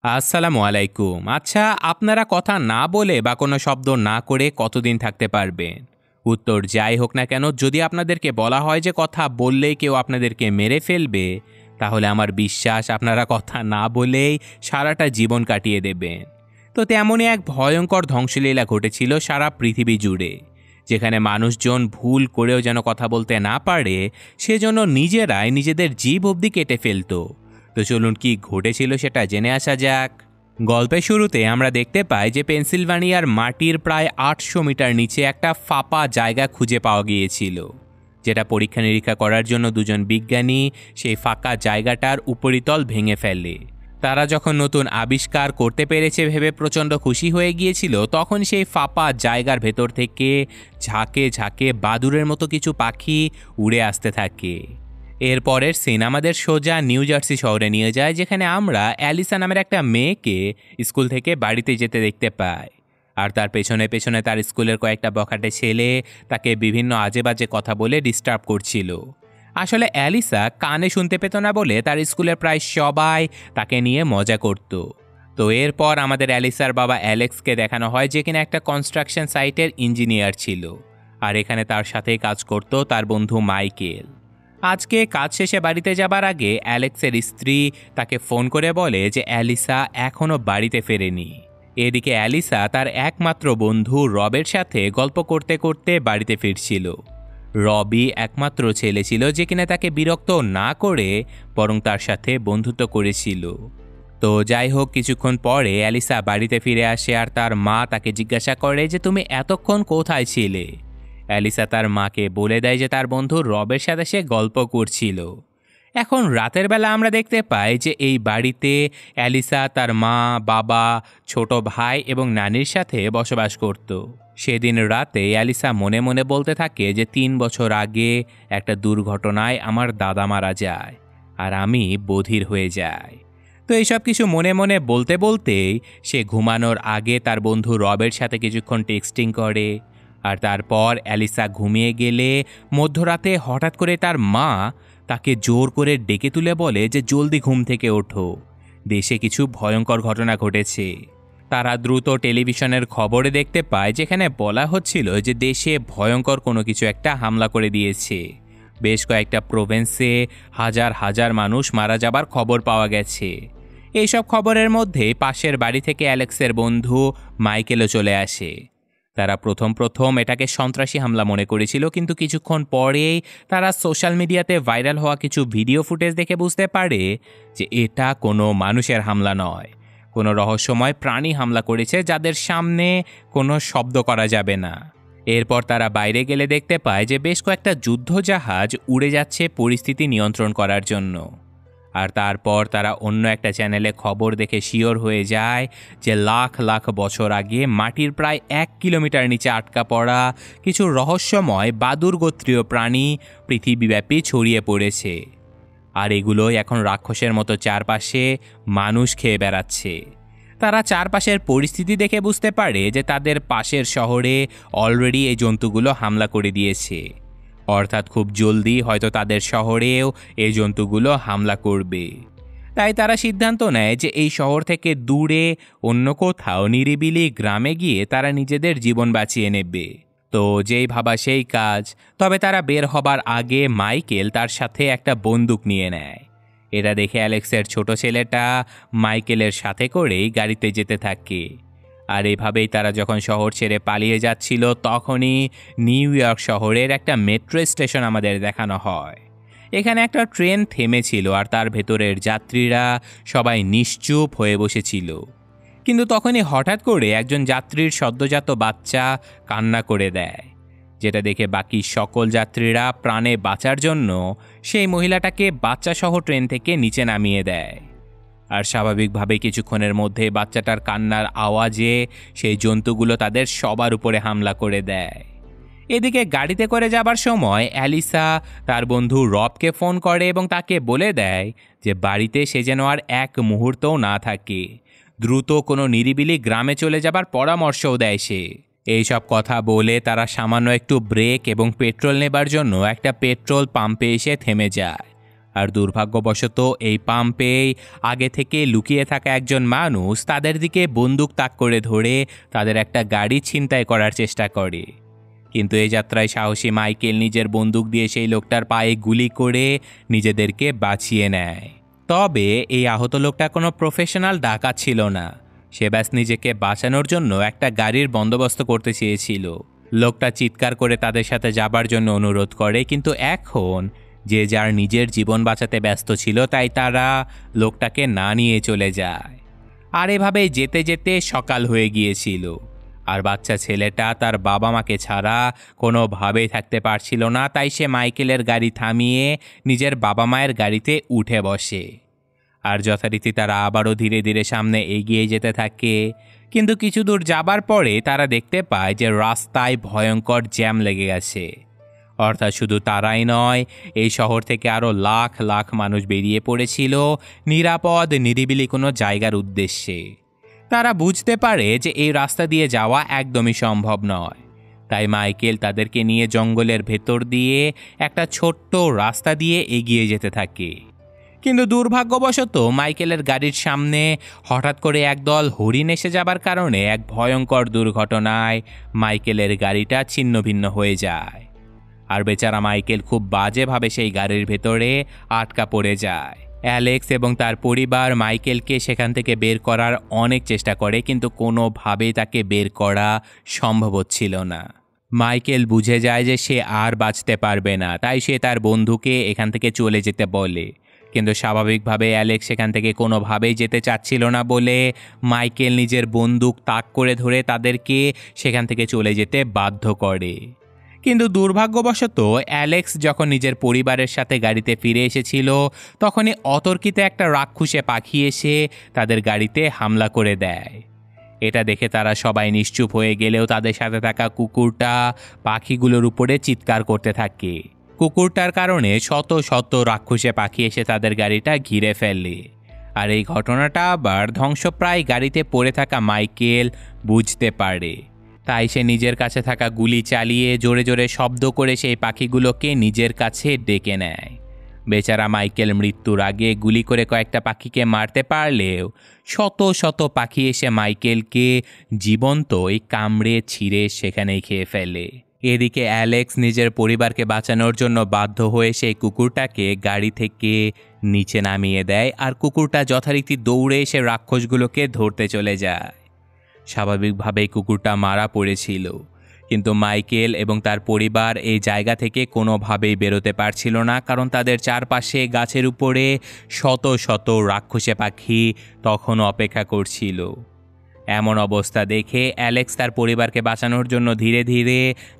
আসসালামু আলাইকুম। আচ্ছা, আপনারা কথা না বলে বা কোনো শব্দ না করে কতদিন থাকতে পারবেন? উত্তর যাই হোক না কেন, যদি আপনাদেরকে বলা হয় যে কথা বললেই কেউ আপনাদেরকে মেরে ফেলবে, তাহলে আমার বিশ্বাস আপনারা কথা না বলেই সারাটা জীবন কাটিয়ে দেবেন। তো তেমনই এক ভয়ঙ্কর ধ্বংসলীলা ঘটেছিল সারা পৃথিবী জুড়ে, যেখানে মানুষজন ভুল করেও যেন কথা বলতে না পারে, সেজন্য নিজেরাই নিজেদের জিভ অবধি কেটে ফেলতো। তো চলুন কি ঘটেছিল সেটা জেনে আসা যাক। গল্পের শুরুতে আমরা দেখতে পাই যে পেনসিলভানিয়ার মাটির প্রায় ৮০০ মিটার নিচে একটা ফাঁপা জায়গা খুঁজে পাওয়া গিয়েছিল, যেটা পরীক্ষা নিরীক্ষা করার জন্য দুজন বিজ্ঞানী সেই ফাঁকা জায়গাটার উপরিতল ভেঙে ফেলে। তারা যখন নতুন আবিষ্কার করতে পেরেছে ভেবে প্রচণ্ড খুশি হয়ে গিয়েছিল, তখন সেই ফাঁপা জায়গার ভেতর থেকে ঝাঁকে ঝাঁকে বাদুড়ের মতো কিছু পাখি উড়ে আসতে থাকে। এরপরের সিন আমাদের সোজা নিউ জার্সি শহরে নিয়ে যায়, যেখানে আমরা অ্যালিসা নামের একটা মেয়েকে স্কুল থেকে বাড়িতে যেতে দেখতে পাই। আর তার পেছনে পেছনে তার স্কুলের কয়েকটা বখাটে ছেলে তাকে বিভিন্ন আজে বাজে কথা বলে ডিস্টার্ব করছিল। আসলে অ্যালিসা কানে শুনতে পেত না বলে তার স্কুলের প্রায় সবাই তাকে নিয়ে মজা করত। তো এরপর আমাদের অ্যালিসার বাবা অ্যালেক্সকে দেখানো হয়, যে কিনা একটা কনস্ট্রাকশন সাইটের ইঞ্জিনিয়ার ছিল, আর এখানে তার সাথেই কাজ করত তার বন্ধু মাইকেল। আজকে কাজ শেষে বাড়িতে যাবার আগে অ্যালেক্সের স্ত্রী তাকে ফোন করে বলে যে অ্যালিসা এখনও বাড়িতে ফেরেনি। এদিকে অ্যালিসা তার একমাত্র বন্ধু রবের সাথে গল্প করতে করতে বাড়িতে ফিরছিল। রবি একমাত্র ছেলে ছিল যে কিনা তাকে বিরক্ত না করে বরং তার সাথে বন্ধুত্ব করেছিল। তো যাই হোক, কিছুক্ষণ পরে অ্যালিসা বাড়িতে ফিরে আসে আর তার মা তাকে জিজ্ঞাসা করে যে তুমি এতক্ষণ কোথায় ছিলে। অ্যালিসা তার মাকে বলে দেয় যে তার বন্ধু রবের সাথে সে গল্প করছিল। এখন রাতের বেলা আমরা দেখতে পাই যে এই বাড়িতে অ্যালিসা তার মা, বাবা, ছোট ভাই এবং নানির সাথে বসবাস করত। সেদিন রাতে অ্যালিসা মনে মনে বলতে থাকে যে ৩ বছর আগে একটা দুর্ঘটনায় আমার দাদা মারা যায় আর আমি বধির হয়ে যাই। তো এইসব কিছু মনে মনে বলতে বলতেই সে ঘুমানোর আগে তার বন্ধু রবের সাথে কিছুক্ষণ টেক্সটিং করে। আর তারপর অ্যালিসা ঘুমিয়ে গেলে মধ্যরাতে হঠাৎ করে তার মা তাকে জোর করে ডেকে তুলে বলে যে জলদি ঘুম থেকে ওঠো, দেশে কিছু ভয়ঙ্কর ঘটনা ঘটেছে। তারা দ্রুত টেলিভিশনের খবরে দেখতে পায়, যেখানে বলা হচ্ছিল যে দেশে ভয়ঙ্কর কোনো কিছু একটা হামলা করে দিয়েছে। বেশ কয়েকটা প্রভিন্সে হাজার হাজার মানুষ মারা যাবার খবর পাওয়া গেছে। এইসব খবরের মধ্যে পাশের বাড়ি থেকে অ্যালেক্সের বন্ধু মাইকেলও চলে আসে। তারা প্রথম এটাকে সন্ত্রাসী হামলা মনে করেছিল, কিন্তু কিছুক্ষণ পরেই তারা সোশ্যাল মিডিয়াতে ভাইরাল হওয়া কিছু ভিডিও ফুটেজ দেখে বুঝতে পারে যে এটা কোনো মানুষের হামলা নয়, কোনো রহস্যময় প্রাণী হামলা করেছে যাদের সামনে কোনো শব্দ করা যাবে না। এরপর তারা বাইরে গেলে দেখতে পায় যে বেশ কয়েকটা যুদ্ধজাহাজ উড়ে যাচ্ছে পরিস্থিতি নিয়ন্ত্রণ করার জন্য। আর তারপর তারা অন্য একটা চ্যানেলে খবর দেখে শিওর হয়ে যায় যে লাখ লাখ বছর আগে মাটির প্রায় ১ কিলোমিটার নিচে আটকা পড়া কিছু রহস্যময় বাদুড় গোত্রীয় প্রাণী পৃথিবীব্যাপী ছড়িয়ে পড়েছে। আর এগুলোই এখন রাক্ষসের মতো চারপাশে মানুষ খেয়ে বেড়াচ্ছে। তারা চারপাশের পরিস্থিতি দেখে বুঝতে পারে যে তাদের পাশের শহরে অলরেডি এই জন্তুগুলো হামলা করে দিয়েছে, অর্থাৎ খুব জলদি হয়তো তাদের শহরেও এই জন্তুগুলো হামলা করবে। তাই তারা সিদ্ধান্ত নেয় যে এই শহর থেকে দূরে অন্য কোথাও নিরিবিলি গ্রামে গিয়ে তারা নিজেদের জীবন বাঁচিয়ে নেবে। তো যেই ভাবা সেই কাজ। তবে তারা বের হবার আগে মাইকেল তার সাথে একটা বন্দুক নিয়ে নেয়। এটা দেখে অ্যালেক্সের ছোট ছেলেটা মাইকেলের সাথে করেই গাড়িতে যেতে থাকে। আর এভাবেই তারা যখন শহর ছেড়ে পালিয়ে যাচ্ছিল, তখনই নিউ ইয়র্ক শহরের একটা মেট্রো স্টেশন আমাদের দেখানো হয়। এখানে একটা ট্রেন থেমেছিল আর তার ভেতরের যাত্রীরা সবাই নিশ্চুপ হয়ে বসেছিল। কিন্তু তখনই হঠাৎ করে একজন যাত্রীর সদ্যজাত বাচ্চা কান্না করে দেয়, যেটা দেখে বাকি সকল যাত্রীরা প্রাণে বাঁচার জন্য সেই মহিলাটাকে বাচ্চাসহ ট্রেন থেকে নিচে নামিয়ে দেয়। আর স্বাভাবিকভাবে কিছুক্ষণের মধ্যে বাচ্চাটার কান্নার আওয়াজে সেই জন্তুগুলো তাদের সবার উপরে হামলা করে দেয়। এদিকে গাড়িতে করে যাবার সময় অ্যালিসা তার বন্ধু রবকে ফোন করে এবং তাকে বলে দেয় যে বাড়িতে সে যেন আর এক মুহূর্তও না থাকে, দ্রুত কোনো নিরিবিলি গ্রামে চলে যাবার পরামর্শও দেয় সে। এইসব কথা বলে তারা সামান্য একটু ব্রেক এবং পেট্রোল নেবার জন্য একটা পেট্রোল পাম্পে এসে থেমে যায়। আর দুর্ভাগ্যবশত এই পাম্পেই আগে থেকে লুকিয়ে থাকা একজন মানুষ তাদের দিকে বন্দুক তাক করে ধরে তাদের একটা গাড়ি ছিনতাই করার চেষ্টা করে। কিন্তু এই যাত্রায় সাহসী মাইকেল নিজের বন্দুক দিয়ে সেই লোকটার পায়ে গুলি করে নিজেদেরকে বাঁচিয়ে নেয়। তবে এই আহত লোকটা কোনো প্রফেশনাল ডাকাত ছিল না, সে ব্যাস নিজেকে বাঁচানোর জন্য একটা গাড়ির বন্দোবস্ত করতে চেয়েছিল। লোকটা চিৎকার করে তাদের সাথে যাবার জন্য অনুরোধ করে, কিন্তু এখন যে যার নিজের জীবন বাঁচাতে ব্যস্ত ছিল তাই তারা লোকটাকে না নিয়ে চলে যায়। আর এভাবে যেতে যেতে সকাল হয়ে গিয়েছিল, আর বাচ্চা ছেলেটা তার বাবা মাকে ছাড়া কোনোভাবেই থাকতে পারছিল না। তাই সে মাইকেলের গাড়ি থামিয়ে নিজের বাবা মায়ের গাড়িতে উঠে বসে। আর যথারীতি তারা আবারও ধীরে ধীরে সামনে এগিয়ে যেতে থাকে। কিন্তু কিছু দূর যাবার পরে তারা দেখতে পায় যে রাস্তায় ভয়ঙ্কর জ্যাম লেগে গেছে। অর্থাৎ শুধু তারাই নয়, এই শহর থেকে আরও লাখ লাখ মানুষ বেরিয়ে পড়েছিল নিরাপদ নিরিবিলি কোনো জায়গার উদ্দেশ্যে। তারা বুঝতে পারে যে এই রাস্তা দিয়ে যাওয়া একদমই সম্ভব নয়। তাই মাইকেল তাদেরকে নিয়ে জঙ্গলের ভেতর দিয়ে একটা ছোট্ট রাস্তা দিয়ে এগিয়ে যেতে থাকে। কিন্তু দুর্ভাগ্যবশত মাইকেলের গাড়ির সামনে হঠাৎ করে একদল হরিণ এসে যাবার কারণে এক ভয়ঙ্কর দুর্ঘটনায় মাইকেলের গাড়িটা ছিন্নভিন্ন হয়ে যায়। আর বেচারা মাইকেল খুব বাজেভাবে সেই গাড়ির ভেতরে আটকা পড়ে যায়। অ্যালেক্স এবং তার পরিবার মাইকেলকে সেখান থেকে বের করার অনেক চেষ্টা করে, কিন্তু কোনোভাবেই তাকে বের করা সম্ভব হচ্ছিল না। মাইকেল বুঝে যায় যে সে আর বাঁচতে পারবে না, তাই সে তার বন্ধুকে এখান থেকে চলে যেতে বলে। কিন্তু স্বাভাবিকভাবে অ্যালেক্স সেখান থেকে কোনোভাবেই যেতে চাচ্ছিল না বলে মাইকেল নিজের বন্দুক তাক করে ধরে তাদেরকে সেখান থেকে চলে যেতে বাধ্য করে। কিন্তু দুর্ভাগ্যবশত অ্যালেক্স যখন নিজের পরিবারের সাথে গাড়িতে ফিরে এসেছিল তখনই অতর্কিত একটা রাক্ষসে পাখি এসে তাদের গাড়িতে হামলা করে দেয়। এটা দেখে তারা সবাই নিশ্চুপ হয়ে গেলেও তাদের সাথে থাকা কুকুরটা পাখিগুলোর উপরে চিৎকার করতে থাকে। কুকুরটার কারণে শত শত রাক্ষসে পাখি এসে তাদের গাড়িটা ঘিরে ফেলে। আর এই ঘটনাটা আবার ধ্বংসপ্রায় গাড়িতে পড়ে থাকা মাইকেল বুঝতে পারে। তাই সে নিজের কাছে থাকা গুলি চালিয়ে জোরে জোরে শব্দ করে সেই পাখিগুলোকে নিজের কাছে ডেকে নেয়। বেচারা মাইকেল মৃত্যুর আগে গুলি করে কয়েকটা পাখিকে মারতে পারলেও শত শত পাখি এসে মাইকেলকে জীবন্তই কামড়ে ছিঁড়ে সেখানেই খেয়ে ফেলে। এদিকে অ্যালেক্স নিজের পরিবারকে বাঁচানোর জন্য বাধ্য হয়ে সেই কুকুরটাকে গাড়ি থেকে নিচে নামিয়ে দেয়, আর কুকুরটা যথারীতি দৌড়ে এসে রাক্ষসগুলোকে ধরতে চলে যায়। স্বাভাবিকভাবেই কুকুরটা মারা পড়েছিল, কিন্তু মাইকেল এবং তার পরিবার এই জায়গা থেকে কোনোভাবেই বেরোতে পারছিল না, কারণ তাদের চারপাশে গাছের উপরে শত শত রাক্ষসে পাখি তখনও অপেক্ষা করছিল। এমন অবস্থা দেখে অ্যালেক্স তার পরিবারকে বাঁচানোর জন্য ধীরে ধীরে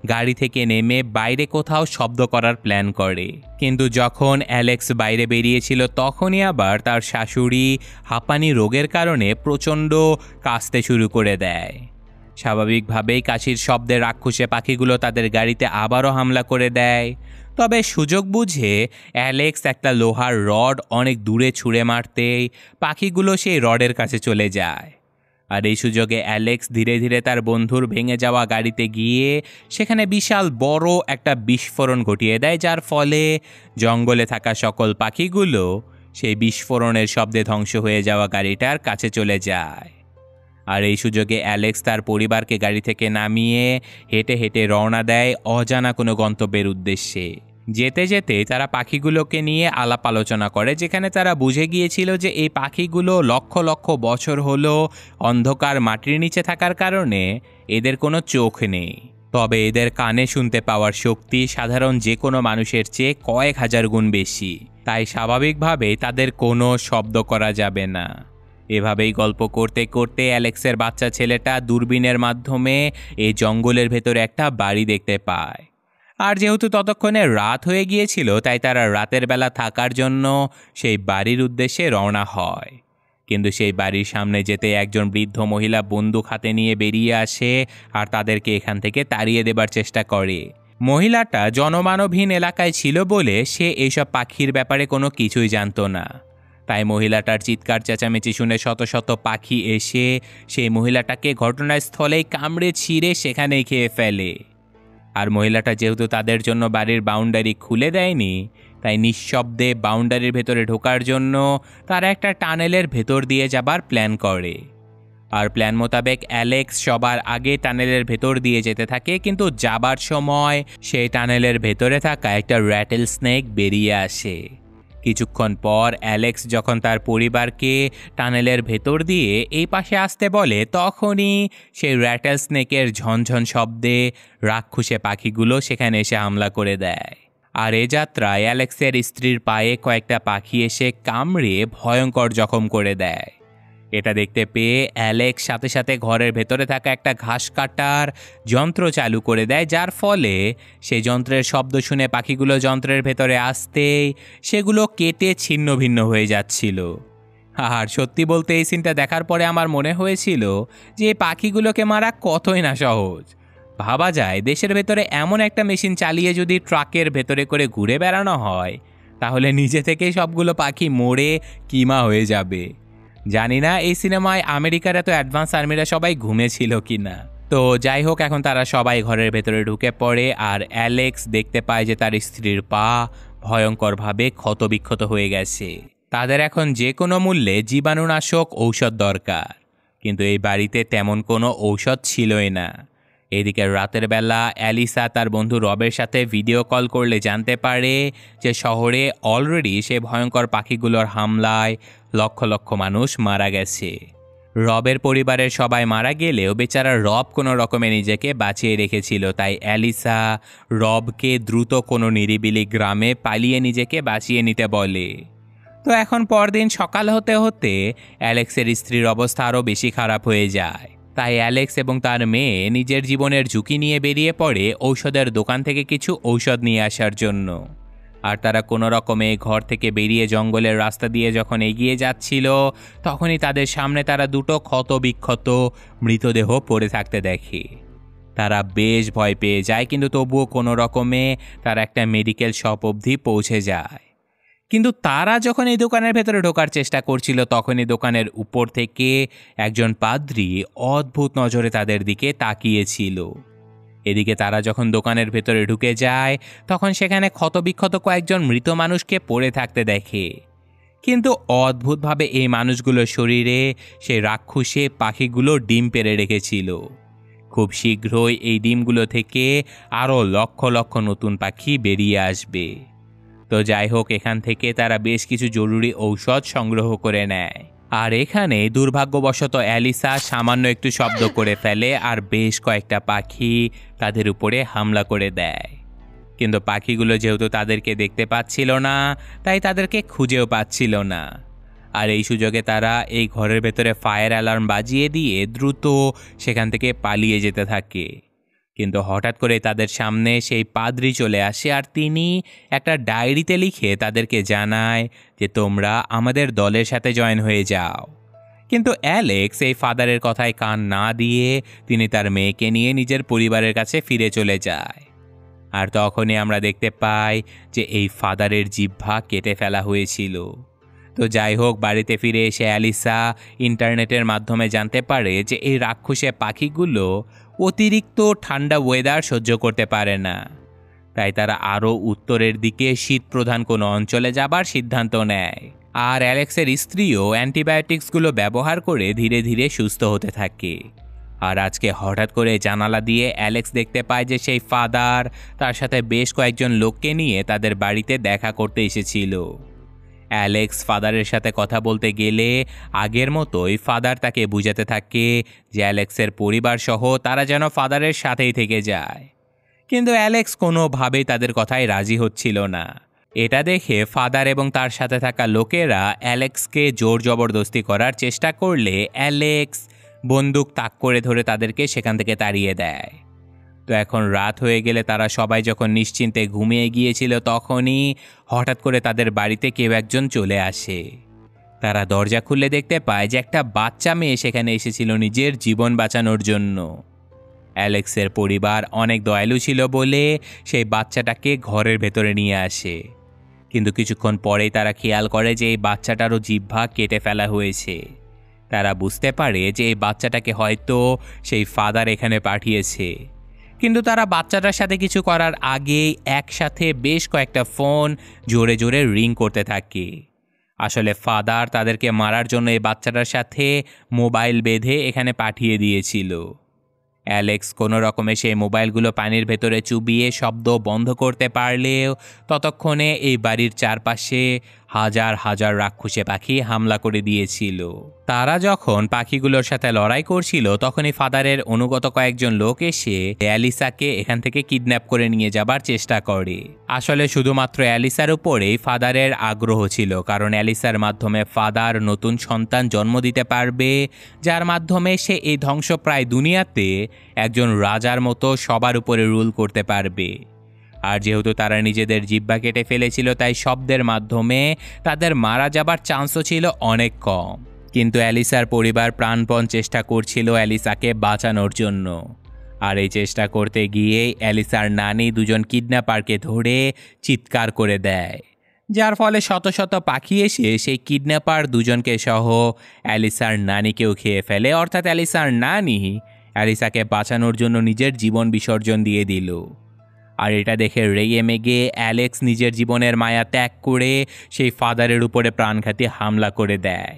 গাড়ি থেকে নেমে বাইরে কোথাও শব্দ করার প্ল্যান করে। কিন্তু যখন অ্যালেক্স বাইরে বেরিয়েছিল তখনই আবার তার শাশুড়ি হাঁপানি রোগের কারণে প্রচণ্ড কাশতে শুরু করে দেয়। স্বাভাবিকভাবেই কাশির শব্দে রাক্ষসে পাখিগুলো তাদের গাড়িতে আবারও হামলা করে দেয়। তবে সুযোগ বুঝে অ্যালেক্স একটা লোহার রড অনেক দূরে ছুঁড়ে মারতেই পাখিগুলো সেই রডের কাছে চলে যায়। আর এই সুযোগে অ্যালেক্স ধীরে ধীরে তার বন্ধুর ভেঙে যাওয়া গাড়িতে গিয়ে সেখানে বিশাল বড় একটা বিস্ফোরণ ঘটিয়ে দেয়, যার ফলে জঙ্গলে থাকা সকল পাখিগুলো সেই বিস্ফোরণের শব্দে ধ্বংস হয়ে যাওয়া গাড়িটার কাছে চলে যায়। আর এই সুযোগে অ্যালেক্স তার পরিবারকে গাড়ি থেকে নামিয়ে হেঁটে হেঁটে রওনা দেয় অজানা কোনো গন্তব্যের উদ্দেশ্যে। যেতে যেতে তারা পাখিগুলোকে নিয়ে আলাপ আলোচনা করে, যেখানে তারা বুঝে গিয়েছিল যে এই পাখিগুলো লক্ষ লক্ষ বছর হলো অন্ধকার মাটির নিচে থাকার কারণে এদের কোনো চোখ নেই। তবে এদের কানে শুনতে পাওয়ার শক্তি সাধারণ যে কোনো মানুষের চেয়ে কয়েক হাজার গুণ বেশি, তাই স্বাভাবিকভাবে তাদের কোনো শব্দ করা যাবে না। এভাবেই গল্প করতে করতে অ্যালেক্সের বাচ্চা ছেলেটা দূরবীনের মাধ্যমে এই জঙ্গলের ভেতরে একটা বাড়ি দেখতে পায়। আর যেহেতু ততক্ষণে রাত হয়ে গিয়েছিল তাই তারা রাতের বেলা থাকার জন্য সেই বাড়ির উদ্দেশ্যে রওনা হয়। কিন্তু সেই বাড়ির সামনে যেতে একজন বৃদ্ধ মহিলা বন্দুক হাতে নিয়ে বেরিয়ে আসে আর তাদেরকে এখান থেকে তাড়িয়ে দেবার চেষ্টা করে। মহিলাটা জনমানবহীন এলাকায় ছিল বলে সে এইসব পাখির ব্যাপারে কোনো কিছুই জানতো না। তাই মহিলাটার চিৎকার চেঁচামেচি শুনে শত শত পাখি এসে সেই মহিলাটাকে ঘটনাস্থলেই কামড়ে ছিঁড়ে সেখানেই খেয়ে ফেলে। আর মহিলাটা যেহেতু তাদের জন্য বাড়ির বাউন্ডারি খুলে দেয়নি, তাই নিঃশব্দে বাউন্ডারির ভেতরে ঢোকার জন্য তারা একটা টানেলের ভেতর দিয়ে যাবার প্ল্যান করে। আর প্ল্যান মোতাবেক অ্যালেক্স সবার আগে টানেলের ভেতর দিয়ে যেতে থাকে, কিন্তু যাবার সময় সেই টানেলের ভেতরে থাকা একটা র্যাটেল স্নেক বেরিয়ে আসে। কিছুক্ষণ পর অ্যালেক্স যখন তার পরিবারকে টানেলের ভেতর দিয়ে এই পাশে আসতে বলে, তখনই সেই র্যাটেল স্নেকের ঝনঝন শব্দে রাক্ষসে পাখিগুলো সেখানে এসে হামলা করে দেয়। আর এ যাত্রায় অ্যালেক্সের স্ত্রীর পায়ে কয়েকটা পাখি এসে কামড়ে ভয়ঙ্কর জখম করে দেয়। এটা দেখতে পেয়ে অ্যালেক্স সাথে সাথে ঘরের ভেতরে থাকা একটা ঘাস কাটার যন্ত্র চালু করে দেয়, যার ফলে সেই যন্ত্রের শব্দ শুনে পাখিগুলো যন্ত্রের ভেতরে আসতেই সেগুলো কেটে ছিন্ন ভিন্ন হয়ে যাচ্ছিল। আর সত্যি বলতে এই সিনটা দেখার পরে আমার মনে হয়েছিল যে এই পাখিগুলোকে মারা কতই না সহজ। ভাবা যায় দেশের ভেতরে এমন একটা মেশিন চালিয়ে যদি ট্রাকের ভেতরে করে ঘুরে বেড়ানো হয়, তাহলে নিজে থেকেই সবগুলো পাখি মরে কিমা হয়ে যাবে। জানি না এই সিনেমায় আমেরিকার এত অ্যাডভান্স আর্মিরা সবাই ঘুমেছিল কিনা। তো যাই হোক, এখন তারা সবাই ঘরের ভেতরে ঢুকে পড়ে আর অ্যালেক্স দেখতে পায় যে তার স্ত্রীর পা ভয়ঙ্করভাবে ক্ষতবিক্ষত হয়ে গেছে। তাদের এখন যে কোনো মূল্যে জীবাণুনাশক ঔষধ দরকার, কিন্তু এই বাড়িতে তেমন কোনো ঔষধ ছিলই না। এদিকে রাতের বেলা অ্যালিসা তার বন্ধু রবের সাথে ভিডিও কল করলে জানতে পারে যে শহরে অলরেডি সে ভয়ঙ্কর পাখিগুলোর হামলায় লক্ষ লক্ষ মানুষ মারা গেছে। রবের পরিবারের সবাই মারা গেলেও বেচারা রব কোনো রকমে নিজেকে বাঁচিয়ে রেখেছিল, তাই অ্যালিসা রবকে দ্রুত কোনো নিরিবিলি গ্রামে পালিয়ে নিজেকে বাঁচিয়ে নিতে বলে। তো এখন পরদিন সকাল হতে হতে অ্যালেক্সের স্ত্রীর অবস্থা আরও বেশি খারাপ হয়ে যায়। তাই অ্যালেক্স এবং তার মেয়ে নিজের জীবনের ঝুঁকি নিয়ে বেরিয়ে পড়ে ঔষধের দোকান থেকে কিছু ঔষধ নিয়ে আসার জন্য। আর তারা কোনো রকমে ঘর থেকে বেরিয়ে জঙ্গলের রাস্তা দিয়ে যখন এগিয়ে যাচ্ছিল, তখনই তাদের সামনে তারা দুটো ক্ষতবিক্ষত মৃতদেহ পড়ে থাকতে দেখে। তারা বেশ ভয় পেয়ে যায়, কিন্তু তবুও কোনো রকমে তারা একটা মেডিকেল শপ অবধি পৌঁছে যায়। কিন্তু তারা যখন এই দোকানের ভেতরে ঢোকার চেষ্টা করছিল, তখনই দোকানের উপর থেকে একজন পাদ্রী অদ্ভুত নজরে তাদের দিকে তাকিয়েছিল। এদিকে তারা যখন দোকানের ভেতরে ঢুকে যায়, তখন সেখানে ক্ষতবিক্ষত কয়েকজন মৃত মানুষকে পড়ে থাকতে দেখে। কিন্তু অদ্ভুতভাবে এই মানুষগুলোর শরীরে সেই রাক্ষসে পাখিগুলো ডিম পেড়ে রেখেছিল। খুব শীঘ্রই এই ডিমগুলো থেকে আরও লক্ষ লক্ষ নতুন পাখি বেরিয়ে আসবে। তো যাই হোক, এখান থেকে তারা বেশ কিছু জরুরি ঔষধ সংগ্রহ করে নেয়। আর এখানে দুর্ভাগ্যবশত অ্যালিসা সামান্য একটু শব্দ করে ফেলে আর বেশ কয়েকটা পাখি তাদের উপরে হামলা করে দেয়। কিন্তু পাখিগুলো যেহেতু তাদেরকে দেখতে পাচ্ছিল না, তাই তাদেরকে খুঁজেও পাচ্ছিল না। আর এই সুযোগে তারা এই ঘরের ভেতরে ফায়ার অ্যালার্ম বাজিয়ে দিয়ে দ্রুত সেখান থেকে পালিয়ে যেতে থাকে। কিন্তু হঠাৎ করে তাদের সামনে সেই পাদ্রী চলে আসে আর তিনি একটা ডায়েরিতে লিখে তাদেরকে জানায় যে তোমরা আমাদের দলের সাথে জয়েন হয়ে যাও। কিন্তু অ্যালেক্স এই ফাদারের কথায় কান না দিয়ে তিনি তার মেয়েকে নিয়ে নিজের পরিবারের কাছে ফিরে চলে যায়। আর তখনই আমরা দেখতে পাই যে এই ফাদারের জিহ্বা কেটে ফেলা হয়েছিল। তো যাই হোক, বাড়িতে ফিরে এসে অ্যালিসা ইন্টারনেটের মাধ্যমে জানতে পারে যে এই রাক্ষসে পাখিগুলো অতিরিক্ত ঠান্ডা ওয়েদার সহ্য করতে পারে না, তাই তারা আরও উত্তরের দিকে শীতপ্রধান কোনো অঞ্চলে যাবার সিদ্ধান্ত নেয়। আর অ্যালেক্সের স্ত্রীও অ্যান্টিবায়োটিক্সগুলো ব্যবহার করে ধীরে ধীরে সুস্থ হতে থাকে। আর আজকে হঠাৎ করে জানালা দিয়ে অ্যালেক্স দেখতে পায় যে সেই ফাদার তার সাথে বেশ কয়েকজন লোককে নিয়ে তাদের বাড়িতে দেখা করতে এসেছিল। অ্যালেক্স ফাদারের সাথে কথা বলতে গেলে আগের মতোই ফাদার তাকে বুঝাতে থাকে যে অ্যালেক্সের পরিবার সহ তারা যেন ফাদারের সাথেই থেকে যায়। কিন্তু অ্যালেক্স কোনোভাবেই তাদের কথায় রাজি হচ্ছিল না। এটা দেখে ফাদার এবং তার সাথে থাকা লোকেরা অ্যালেক্সকে জোর জবরদস্তি করার চেষ্টা করলে অ্যালেক্স বন্দুক তাক করে ধরে তাদেরকে সেখান থেকে তাড়িয়ে দেয়। তো এখন রাত হয়ে গেলে তারা সবাই যখন নিশ্চিন্তে ঘুমিয়ে গিয়েছিল, তখনই হঠাৎ করে তাদের বাড়িতে কেউ একজন চলে আসে। তারা দরজা খুলে দেখতে পায় যে একটা বাচ্চা মেয়ে সেখানে এসেছিল নিজের জীবন বাঁচানোর জন্য। অ্যালেক্সের পরিবার অনেক দয়ালু ছিল বলে সেই বাচ্চাটাকে ঘরের ভেতরে নিয়ে আসে। কিন্তু কিছুক্ষণ পরেই তারা খেয়াল করে যে এই বাচ্চাটারও জিহ্বা কেটে ফেলা হয়েছে। তারা বুঝতে পারে যে এই বাচ্চাটাকে হয়তো সেই ফাদার এখানে পাঠিয়েছে, কিন্তু তারা বাচ্চাটার সাথে কিছু করার আগেই একসাথে বেশ কয়েকটা ফোন জোরে জোরে রিং করতে থাকে। আসলে ফাদার তাদেরকে মারার জন্য এই বাচ্চাটার সাথে মোবাইল বেঁধে এখানে পাঠিয়ে দিয়েছিল। অ্যালেক্স কোনো রকমে সেই মোবাইলগুলো পানির ভেতরে চুবিয়ে শব্দ বন্ধ করতে পারলেও ততক্ষণে এই বাড়ির চারপাশে হাজার হাজার রাক্ষসে পাখি হামলা করে দিয়েছিল। তারা যখন পাখিগুলোর সাথে লড়াই করছিল তখনই ফাদারের অনুগত কয়েকজন লোক এসে অ্যালিসাকে এখান থেকে কিডন্যাপ করে নিয়ে যাবার চেষ্টা করে। আসলে শুধুমাত্র অ্যালিসার উপরেই ফাদারের আগ্রহ ছিল, কারণ অ্যালিসার মাধ্যমে ফাদার নতুন সন্তান জন্ম দিতে পারবে, যার মাধ্যমে সে এই ধ্বংসপ্রায় দুনিয়াতে একজন রাজার মতো সবার উপরে রুল করতে পারবে। আর যেহেতু তারা নিজেদের জিহ্বা কেটে ফেলেছিল, তাই শব্দের মাধ্যমে তাদের মারা যাবার চান্সও ছিল অনেক কম। কিন্তু অ্যালিসার পরিবার প্রাণপণ চেষ্টা করছিল অ্যালিসাকে বাঁচানোর জন্য। আর এই চেষ্টা করতে গিয়েই অ্যালিসার নানি দুজন কিডন্যাপারকে ধরে চিৎকার করে দেয়, যার ফলে শত শত পাখি এসে সেই কিডন্যাপার দুজনকে সহ অ্যালিসার নানিকেও খেয়ে ফেলে। অর্থাৎ অ্যালিসার নানি অ্যালিসাকে বাঁচানোর জন্য নিজের জীবন বিসর্জন দিয়ে দিল। আর এটা দেখে রেগে মেগে অ্যালেক্স নিজের জীবনের মায়া ত্যাগ করে সেই ফাদারের উপরে প্রাণঘাতী হামলা করে দেয়।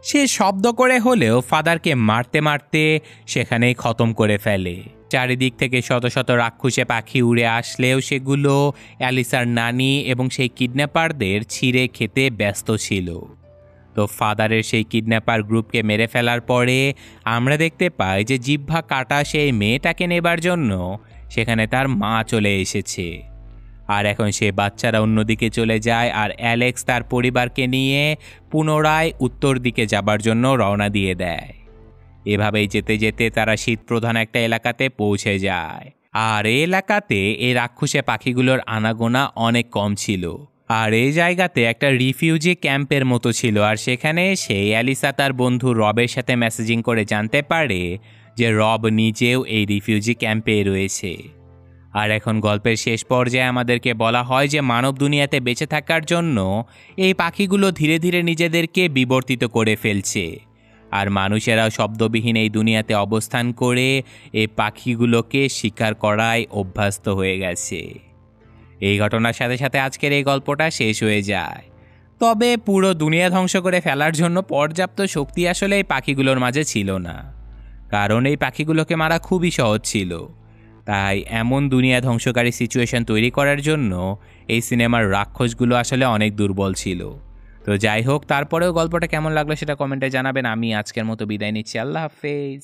সে শব্দ করে হলেও ফাদারকে মারতে মারতে সেখানেই খতম করে ফেলে। চারিদিক থেকে শত শত রাক্ষসে পাখি উড়ে আসলেও সেগুলো অ্যালিসার নানি এবং সেই কিডন্যাপারদের ছিঁড়ে খেতে ব্যস্ত ছিল। তো ফাদারের সেই কিডন্যাপার গ্রুপকে মেরে ফেলার পরে আমরা দেখতে পাই যে জিহ্বা কাটা সেই মেয়েটাকে নেবার জন্য সেখানে তার মা চলে এসেছে। আর এখন সে বাচ্চারা অন্যদিকে চলে যায়, আর অ্যালেক্স তার পরিবারকে নিয়ে পুনরায় উত্তর দিকে যাবার জন্য রওনা দিয়ে দেয়। এভাবেই যেতে যেতে তারা শীতপ্রধান একটা এলাকাতে পৌঁছে যায়। আর এই এলাকাতে এই রাক্ষসে পাখিগুলোর আনাগোনা অনেক কম ছিল। আর এই জায়গাতে একটা রিফিউজি ক্যাম্পের মতো ছিল। আর সেখানে এসে অ্যালিসা তার বন্ধু রবের সাথে মেসেজিং করে জানতে পারে যে রব নিজেও এই রিফিউজি ক্যাম্পে রয়েছে। আর এখন গল্পের শেষ পর্যায়ে আমাদেরকে বলা হয় যে মানব দুনিয়াতে বেঁচে থাকার জন্য এই পাখিগুলো ধীরে ধীরে নিজেদেরকে বিবর্তিত করে ফেলছে। আর মানুষেরাও শব্দবিহীন এই দুনিয়াতে অবস্থান করে এই পাখিগুলোকে শিকার করায় অভ্যস্ত হয়ে গেছে। এই ঘটনার সাথে সাথে আজকের এই গল্পটা শেষ হয়ে যায়। তবে পুরো দুনিয়া ধ্বংস করে ফেলার জন্য পর্যাপ্ত শক্তি আসলে এই পাখিগুলোর মাঝে ছিল না, কারণ এই পাখিগুলোকে মারা খুবই সহজ ছিল। তাই এমন দুনিয়া ধ্বংসকারী সিচুয়েশন তৈরি করার জন্য এই সিনেমার রাক্ষসগুলো আসলে অনেক দুর্বল ছিল। তো যাই হোক, তারপরেও গল্পটা কেমন লাগলো সেটা কমেন্টে জানাবেন। আমি আজকের মতো বিদায় নিচ্ছি। আল্লাহ হাফেজ।